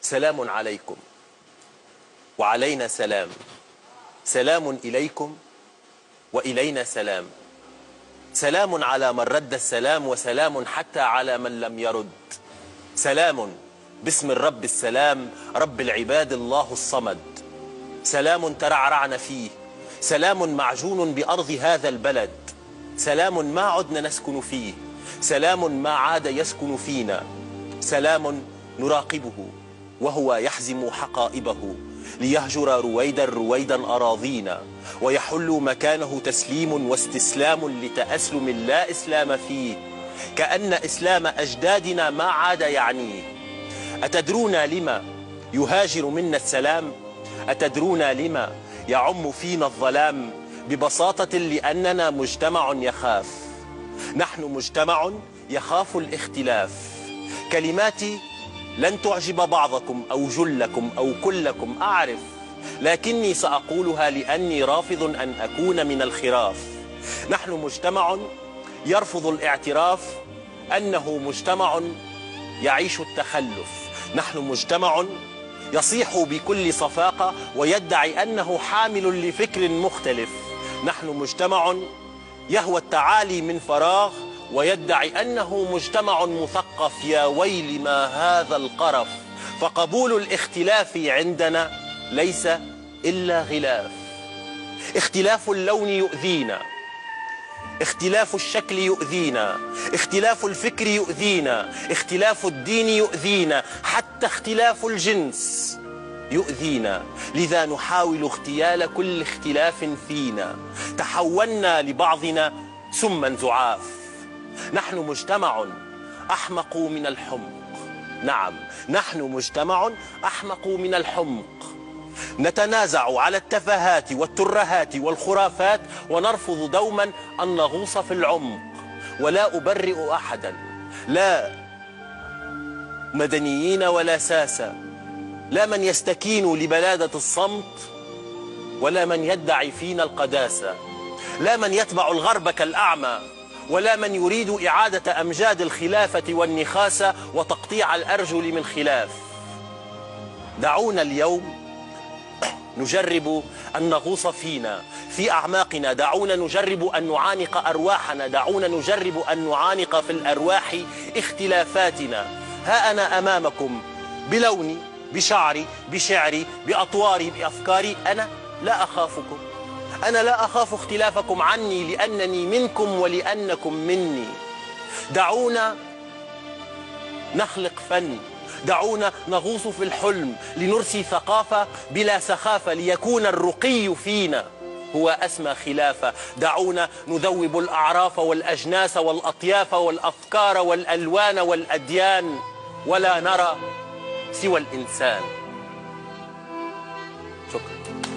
سلام عليكم وعلينا سلام، سلام إليكم وإلينا سلام، سلام على من رد السلام وسلام حتى على من لم يرد، سلام باسم الرب السلام رب العباد الله الصمد، سلام ترعرعن فيه، سلام معجون بأرض هذا البلد، سلام ما عدنا نسكن فيه، سلام ما عاد يسكن فينا، سلام نراقبه وهو يحزم حقائبه ليهجر رويدا رويدا أراضينا ويحل مكانه تسليم واستسلام لتأسلم لا إسلام فيه، كأن إسلام أجدادنا ما عاد يعنيه. أتدرون لما يهاجر منا السلام؟ أتدرون لما يعم فينا الظلام؟ ببساطة لأننا مجتمع يخاف، نحن مجتمع يخاف الاختلاف. كلماتي لن تعجب بعضكم أو جلكم أو كلكم أعرف، لكني سأقولها لأني رافض أن أكون من الخراف. نحن مجتمع يرفض الاعتراف أنه مجتمع يعيش التخلف، نحن مجتمع يصيح بكل صفاقة ويدعي أنه حامل لفكر مختلف، نحن مجتمع يهوى التعالي من فراغ ويدعي أنه مجتمع مثقف. يا ويل ما هذا القرف، فقبول الاختلاف عندنا ليس إلا غلاف. اختلاف اللون يؤذينا، اختلاف الشكل يؤذينا، اختلاف الفكر يؤذينا، اختلاف الدين يؤذينا، حتى اختلاف الجنس يؤذينا. لذا نحاول اغتيال كل اختلاف فينا، تحولنا لبعضنا سما زعاف. نحن مجتمع أحمق من الحمق، نعم نحن مجتمع أحمق من الحمق. نتنازع على التفاهات والترهات والخرافات ونرفض دوما أن نغوص في العمق. ولا أبرئ أحدا، لا مدنيين ولا ساسة، لا من يستكين لبلادة الصمت ولا من يدعي فينا القداسة، لا من يتبع الغرب كالأعمى ولا من يريد إعادة أمجاد الخلافة والنخاسة وتقطيع الأرجل من خلاف. دعونا اليوم نجرب أن نغوص فينا في أعماقنا، دعونا نجرب أن نعانق أرواحنا، دعونا نجرب أن نعانق في الأرواح اختلافاتنا. ها أنا أمامكم بلوني، بشعري، بشعري، بأطواري، بأفكاري، أنا لا أخافكم، أنا لا أخاف اختلافكم عني لأنني منكم ولأنكم مني. دعونا نخلق فن، دعونا نغوص في الحلم لنرسي ثقافة بلا سخافة ليكون الرقي فينا هو أسمى خلافة. دعونا نذوب الأعراف والأجناس والأطياف والأفكار والألوان والأديان ولا نرى سوى الإنسان. شكرا.